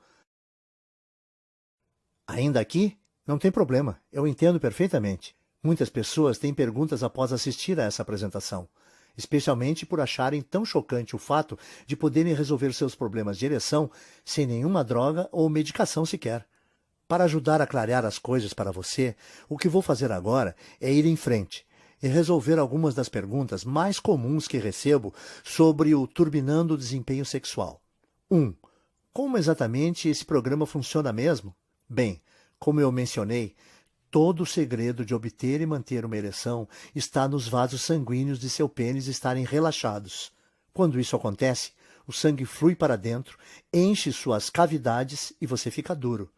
Ainda aqui? Não tem problema, eu entendo perfeitamente. Muitas pessoas têm perguntas após assistir a essa apresentação, especialmente por acharem tão chocante o fato de poderem resolver seus problemas de ereção sem nenhuma droga ou medicação sequer. Para ajudar a clarear as coisas para você, o que vou fazer agora é ir em frente e resolver algumas das perguntas mais comuns que recebo sobre o Turbinando o Desempenho Sexual. 1. Como exatamente esse programa funciona mesmo? Bem, como eu mencionei, todo o segredo de obter e manter uma ereção está nos vasos sanguíneos de seu pênis estarem relaxados. Quando isso acontece, o sangue flui para dentro, enche suas cavidades e você fica duro.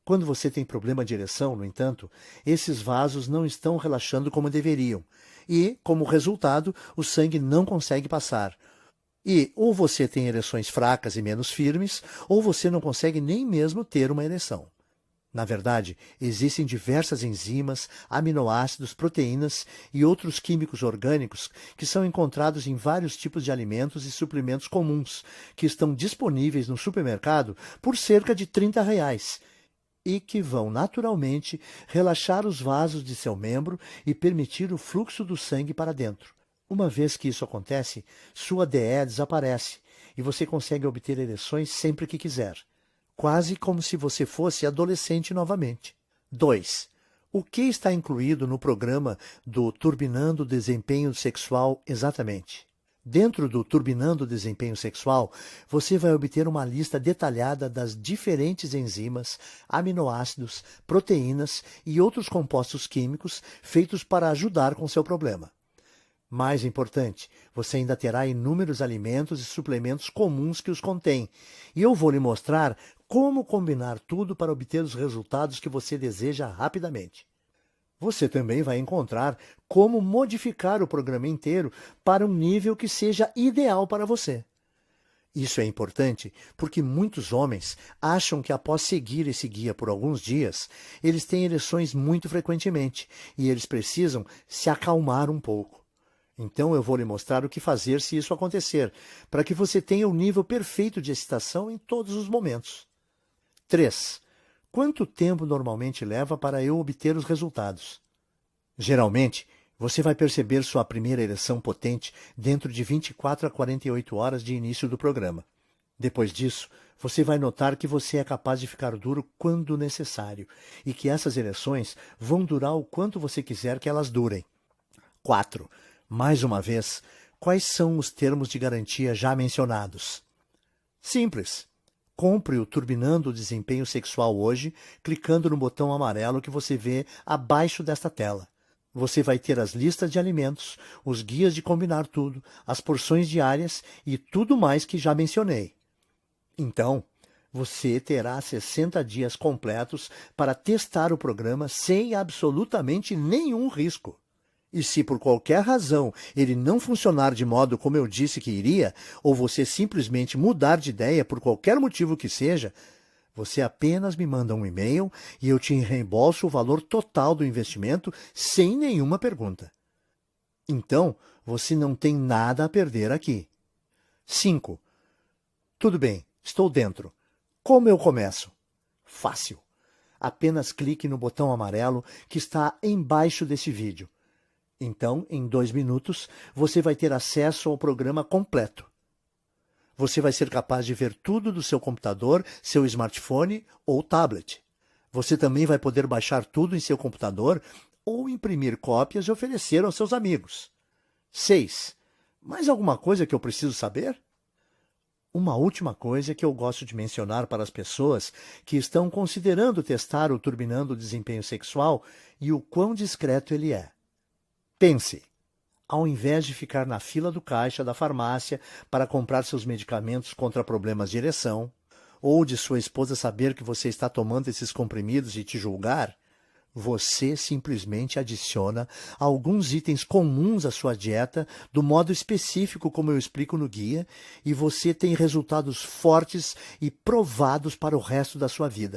Quando você tem problema de ereção, no entanto, esses vasos não estão relaxando como deveriam e, como resultado, o sangue não consegue passar. E ou você tem ereções fracas e menos firmes, ou você não consegue nem mesmo ter uma ereção. Na verdade, existem diversas enzimas, aminoácidos, proteínas e outros químicos orgânicos que são encontrados em vários tipos de alimentos e suplementos comuns, que estão disponíveis no supermercado por cerca de R$ 30 e que vão naturalmente relaxar os vasos de seu membro e permitir o fluxo do sangue para dentro. Uma vez que isso acontece, sua DE desaparece e você consegue obter ereções sempre que quiser, quase como se você fosse adolescente novamente. 2. O que está incluído no programa do Turbinando o Desempenho Sexual exatamente? Dentro do Turbinando o Desempenho Sexual, você vai obter uma lista detalhada das diferentes enzimas, aminoácidos, proteínas e outros compostos químicos feitos para ajudar com seu problema. Mais importante, você ainda terá inúmeros alimentos e suplementos comuns que os contêm, e eu vou lhe mostrar como combinar tudo para obter os resultados que você deseja rapidamente. Você também vai encontrar como modificar o programa inteiro para um nível que seja ideal para você. Isso é importante porque muitos homens acham que após seguir esse guia por alguns dias, eles têm ereções muito frequentemente e eles precisam se acalmar um pouco. Então eu vou lhe mostrar o que fazer se isso acontecer, para que você tenha o nível perfeito de excitação em todos os momentos. 3. Quanto tempo normalmente leva para eu obter os resultados? Geralmente, você vai perceber sua primeira ereção potente dentro de 24 a 48 horas de início do programa. Depois disso, você vai notar que você é capaz de ficar duro quando necessário e que essas ereções vão durar o quanto você quiser que elas durem. 4. Mais uma vez, quais são os termos de garantia já mencionados? Simples. Compre o Turbinando o Desempenho Sexual hoje, clicando no botão amarelo que você vê abaixo desta tela. Você vai ter as listas de alimentos, os guias de combinar tudo, as porções diárias e tudo mais que já mencionei. Então, você terá 60 dias completos para testar o programa sem absolutamente nenhum risco. E se por qualquer razão ele não funcionar de modo como eu disse que iria, ou você simplesmente mudar de ideia por qualquer motivo que seja, você apenas me manda um e-mail e eu te reembolso o valor total do investimento sem nenhuma pergunta. Então, você não tem nada a perder aqui. 5. Tudo bem, estou dentro. Como eu começo? Fácil. Apenas clique no botão amarelo que está embaixo desse vídeo. Então, em 2 minutos, você vai ter acesso ao programa completo. Você vai ser capaz de ver tudo do seu computador, seu smartphone ou tablet. Você também vai poder baixar tudo em seu computador ou imprimir cópias e oferecer aos seus amigos. 6. Mais alguma coisa que eu preciso saber? Uma última coisa que eu gosto de mencionar para as pessoas que estão considerando testar o Turbinando o Desempenho Sexual e o quão discreto ele é. Pense, ao invés de ficar na fila do caixa da farmácia para comprar seus medicamentos contra problemas de ereção, ou de sua esposa saber que você está tomando esses comprimidos e te julgar, você simplesmente adiciona alguns itens comuns à sua dieta do modo específico como eu explico no guia e você tem resultados fortes e provados para o resto da sua vida.